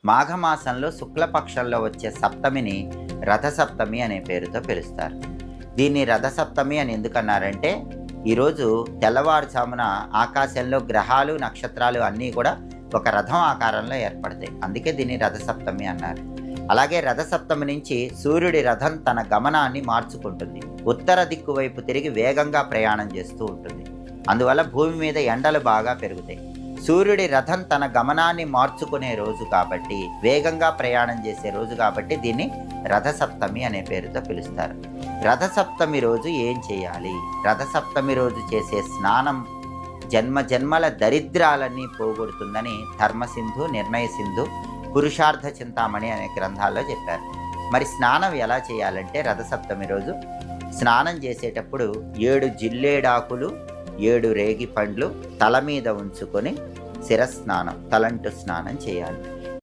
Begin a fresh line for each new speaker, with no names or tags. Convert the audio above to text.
మాఘమాసంలో శుక్లపక్షంలో వచ్చే సప్తమిని రథసప్తమి అనే పేరుతో పిలుస్తారు. దీన్ని రథసప్తమి అని ఎందుకన్నారంటే, ఈరోజు తెల్లవారుజామున ఆకాశంలో గ్రహాలు నక్షత్రాలు అన్నీ కూడా ఒక రథం ఆకారంలో ఏర్పడతాయి. అందుకే దీన్ని రథసప్తమి అన్నారు. అలాగే రథసప్తమి నుంచి సూర్యుడి రథం తన గమనాన్ని మార్చుకుంటుంది. ఉత్తర దిక్కు వైపు తిరిగి వేగంగా ప్రయాణం చేస్తూ ఉంటుంది. అందువల్ల భూమి మీద ఎండలు బాగా పెరుగుతాయి. సూర్యుడి రథం తన గమనాన్ని మార్చుకునే రోజు కాబట్టి, వేగంగా ప్రయాణం చేసే రోజు కాబట్టి దీన్ని రథసప్తమి అనే పేరుతో పిలుస్తారు. రథసప్తమి రోజు ఏం చేయాలి? రథసప్తమి రోజు చేసే స్నానం జన్మ జన్మల దరిద్రాలన్నీ పోగొడుతుందని ధర్మసింధు, నిర్ణయ సింధు, పురుషార్థ చింతామణి అనే గ్రంథాల్లో చెప్పారు. మరి స్నానం ఎలా చేయాలంటే, రథసప్తమి రోజు స్నానం చేసేటప్పుడు 7 జిల్లేడాకులు 7 రేగి పండ్లు తల మీద ఉంచుకొని శిరస్నానం, తలంటు స్నానం చేయాలి.